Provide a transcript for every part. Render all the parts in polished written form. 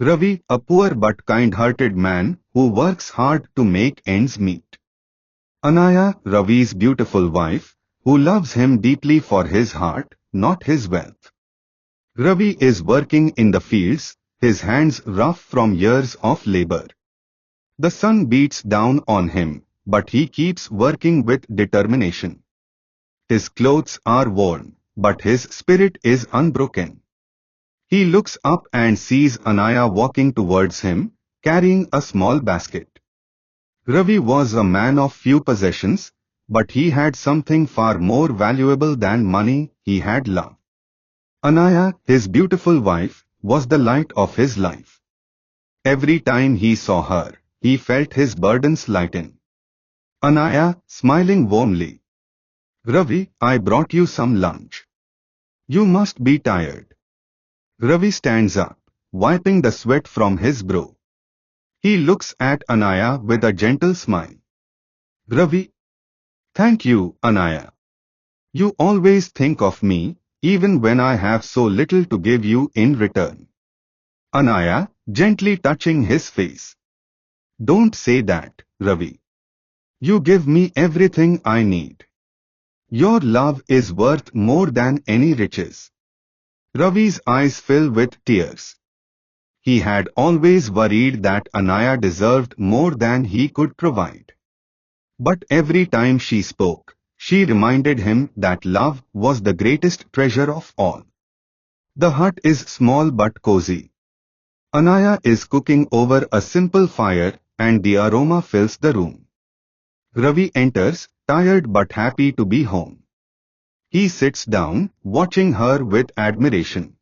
Ravi, a poor but kind-hearted man who works hard to make ends meet. Anaya, Ravi's beautiful wife, who loves him deeply for his heart, not his wealth. Ravi is working in the fields, his hands rough from years of labor. The sun beats down on him, but he keeps working with determination. His clothes are worn, but his spirit is unbroken. He looks up and sees Anaya walking towards him, carrying a small basket. Ravi was a man of few possessions, but he had something far more valuable than money. He had love. Anaya, his beautiful wife, was the light of his life. Every time he saw her, he felt his burdens lighten. Anaya, smiling warmly. Ravi, I brought you some lunch. You must be tired. Ravi stands up, wiping the sweat from his brow. He looks at Anaya with a gentle smile. Ravi, thank you, Anaya. You always think of me, even when I have so little to give you in return. Anaya, gently touching his face. Don't say that, Ravi. You give me everything I need. Your love is worth more than any riches. Ravi's eyes fill with tears. He had always worried that Anaya deserved more than he could provide. But every time she spoke, she reminded him that love was the greatest treasure of all. The hut is small but cozy. Anaya is cooking over a simple fire and the aroma fills the room. Ravi enters, tired but happy to be home. He sits down, watching her with admiration.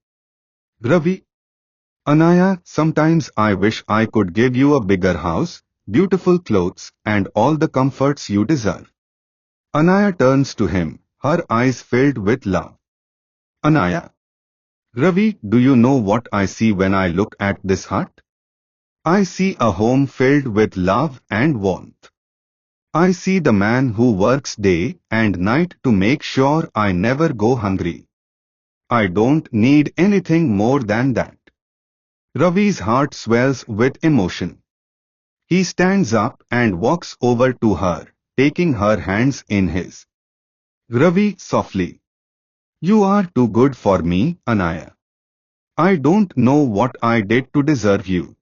Ravi, Anaya, sometimes I wish I could give you a bigger house, beautiful clothes, and all the comforts you deserve. Anaya turns to him, her eyes filled with love. Anaya. Ravi, do you know what I see when I look at this hut? I see a home filled with love and warmth. I see the man who works day and night to make sure I never go hungry. I don't need anything more than that. Ravi's heart swells with emotion. He stands up and walks over to her, taking her hands in his. Ravi, softly. You are too good for me, Anaya. I don't know what I did to deserve you.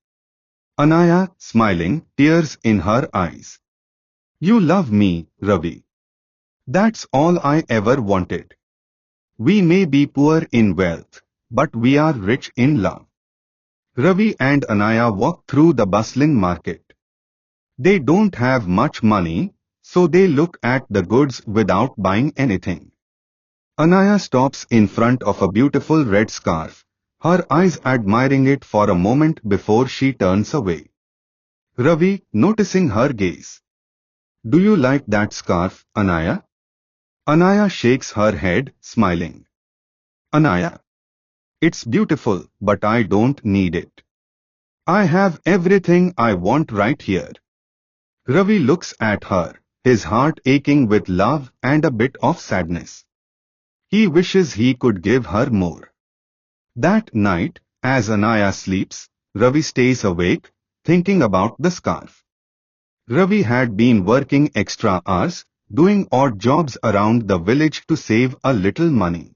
Anaya, smiling, tears in her eyes. You love me, Ravi. That's all I ever wanted. We may be poor in wealth, but we are rich in love. Ravi and Anaya walk through the bustling market. They don't have much money, so they look at the goods without buying anything. Anaya stops in front of a beautiful red scarf, her eyes admiring it for a moment before she turns away. Ravi, noticing her gaze. Do you like that scarf, Anaya? Anaya shakes her head, smiling. Anaya. It's beautiful, but I don't need it. I have everything I want right here. Ravi looks at her, his heart aching with love and a bit of sadness. He wishes he could give her more. That night, as Anaya sleeps, Ravi stays awake, thinking about the scarf. Ravi had been working extra hours, doing odd jobs around the village to save a little money.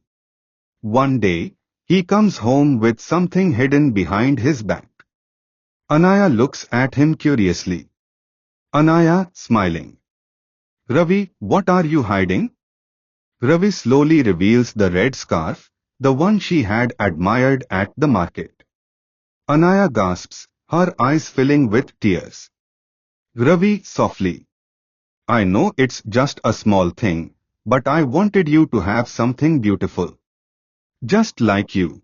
One day, he comes home with something hidden behind his back. Anaya looks at him curiously. Anaya, smiling. Ravi, what are you hiding? Ravi slowly reveals the red scarf, the one she had admired at the market. Anaya gasps, her eyes filling with tears. Ravi, softly. I know it's just a small thing, but I wanted you to have something beautiful. Just like you.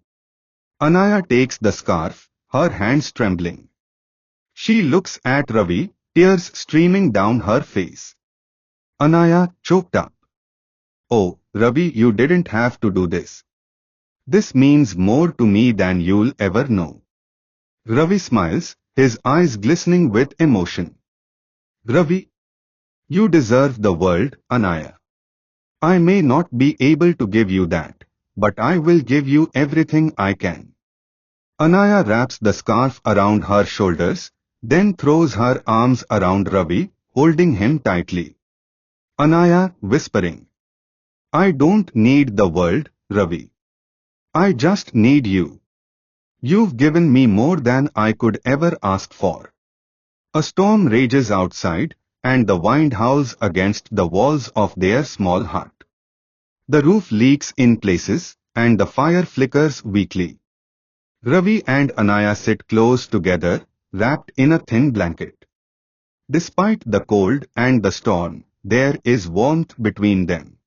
Anaya takes the scarf, her hands trembling. She looks at Ravi, tears streaming down her face. Anaya, choked up. Oh, Ravi, you didn't have to do this. This means more to me than you'll ever know. Ravi smiles, his eyes glistening with emotion. Ravi, you deserve the world, Anaya. I may not be able to give you that, but I will give you everything I can. Anaya wraps the scarf around her shoulders, then throws her arms around Ravi, holding him tightly. Anaya, whispering, I don't need the world, Ravi. I just need you. You've given me more than I could ever ask for. A storm rages outside, and the wind howls against the walls of their small hut. The roof leaks in places, and the fire flickers weakly. Ravi and Anaya sit close together, wrapped in a thin blanket. Despite the cold and the storm, there is warmth between them.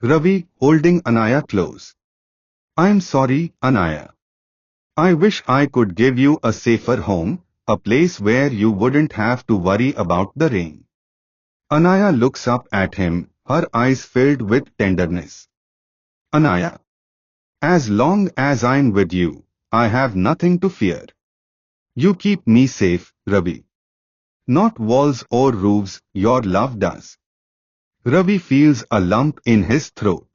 Ravi, holding Anaya close. I'm sorry, Anaya. I wish I could give you a safer home, a place where you wouldn't have to worry about the rain. Anaya looks up at him, her eyes filled with tenderness. Anaya, as long as I'm with you, I have nothing to fear. You keep me safe, Ravi. Not walls or roofs, your love does. Ravi feels a lump in his throat.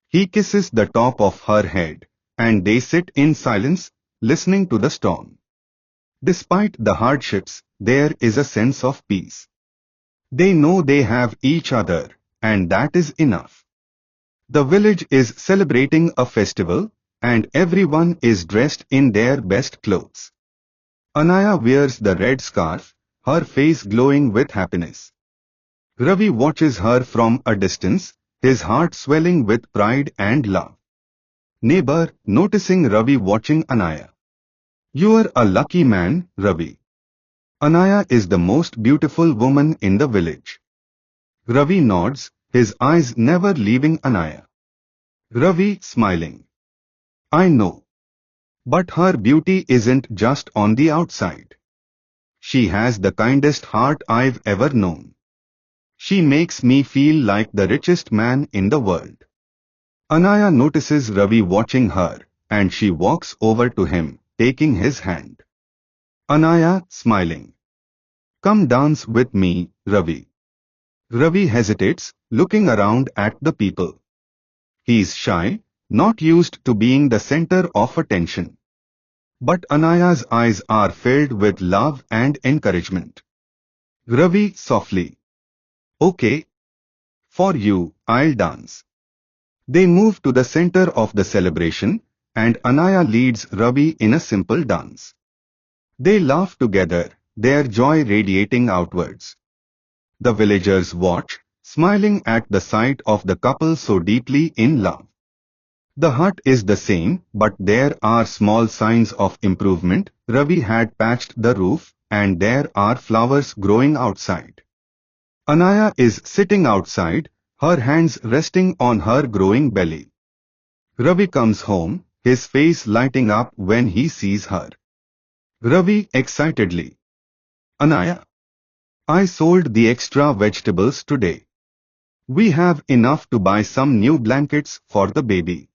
He kisses the top of her head, and they sit in silence, listening to the storm. Despite the hardships, there is a sense of peace. They know they have each other, and that is enough. The village is celebrating a festival, and everyone is dressed in their best clothes. Anaya wears the red scarf, her face glowing with happiness. Ravi watches her from a distance, his heart swelling with pride and love. Neighbor, noticing Ravi watching Anaya. You're a lucky man, Ravi. Anaya is the most beautiful woman in the village. Ravi nods, his eyes never leaving Anaya. Ravi, smiling. I know. But her beauty isn't just on the outside. She has the kindest heart I've ever known. She makes me feel like the richest man in the world. Anaya notices Ravi watching her, and she walks over to him, taking his hand. Anaya, smiling. Come dance with me, Ravi. Ravi hesitates, looking around at the people. He's shy, not used to being the center of attention. But Anaya's eyes are filled with love and encouragement. Ravi, softly. Okay. For you, I'll dance. They move to the center of the celebration, and Anaya leads Ravi in a simple dance. They laugh together, their joy radiating outwards. The villagers watch, smiling at the sight of the couple so deeply in love. The hut is the same, but there are small signs of improvement. Ravi had patched the roof, and there are flowers growing outside. Anaya is sitting outside, her hands resting on her growing belly. Ravi comes home, his face lighting up when he sees her. Ravi excitedly. Anaya, I sold the extra vegetables today. We have enough to buy some new blankets for the baby.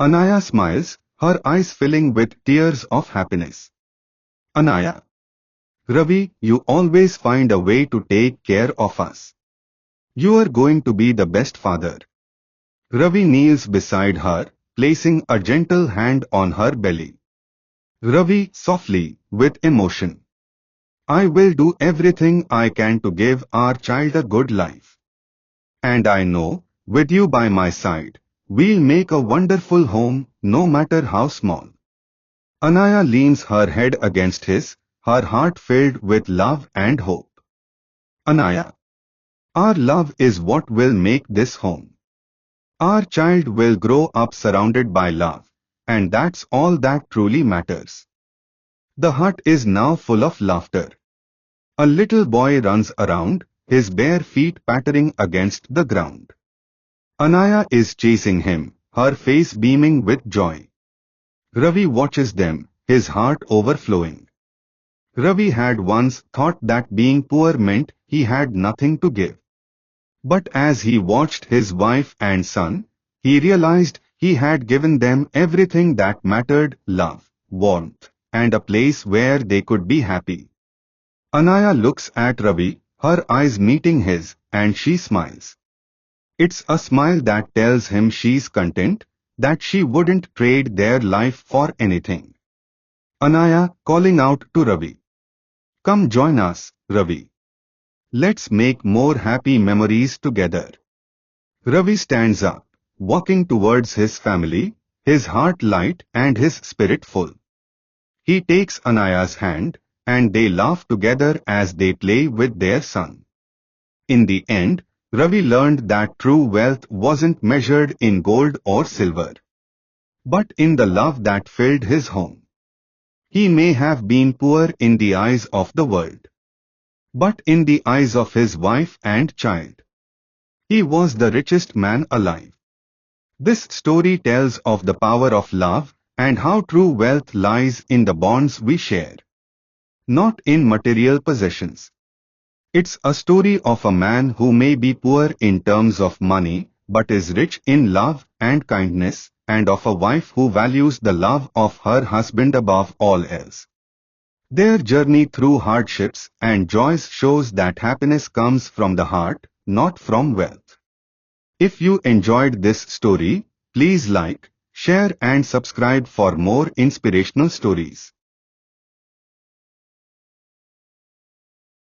Anaya smiles, her eyes filling with tears of happiness. Anaya. Ravi, you always find a way to take care of us. You are going to be the best father. Ravi kneels beside her, placing a gentle hand on her belly. Ravi, softly, with emotion. I will do everything I can to give our child a good life. And I know, with you by my side, we'll make a wonderful home, no matter how small. Anaya leans her head against his, her heart filled with love and hope. Anaya, our love is what will make this home. Our child will grow up surrounded by love, and that's all that truly matters. The hut is now full of laughter. A little boy runs around, his bare feet pattering against the ground. Anaya is chasing him, her face beaming with joy. Ravi watches them, his heart overflowing. Ravi had once thought that being poor meant he had nothing to give. But as he watched his wife and son, he realized he had given them everything that mattered: love, warmth, and a place where they could be happy. Anaya looks at Ravi, her eyes meeting his, and she smiles. It's a smile that tells him she's content, that she wouldn't trade their life for anything. Anaya calling out to Ravi. Come join us, Ravi. Let's make more happy memories together. Ravi stands up, walking towards his family, his heart light and his spirit full. He takes Anaya's hand, and they laugh together as they play with their son. In the end, Ravi learned that true wealth wasn't measured in gold or silver, but in the love that filled his home. He may have been poor in the eyes of the world, but in the eyes of his wife and child, he was the richest man alive. This story tells of the power of love and how true wealth lies in the bonds we share, not in material possessions. It's a story of a man who may be poor in terms of money, but is rich in love and kindness, and of a wife who values the love of her husband above all else. Their journey through hardships and joys shows that happiness comes from the heart, not from wealth. If you enjoyed this story, please like, share and subscribe for more inspirational stories.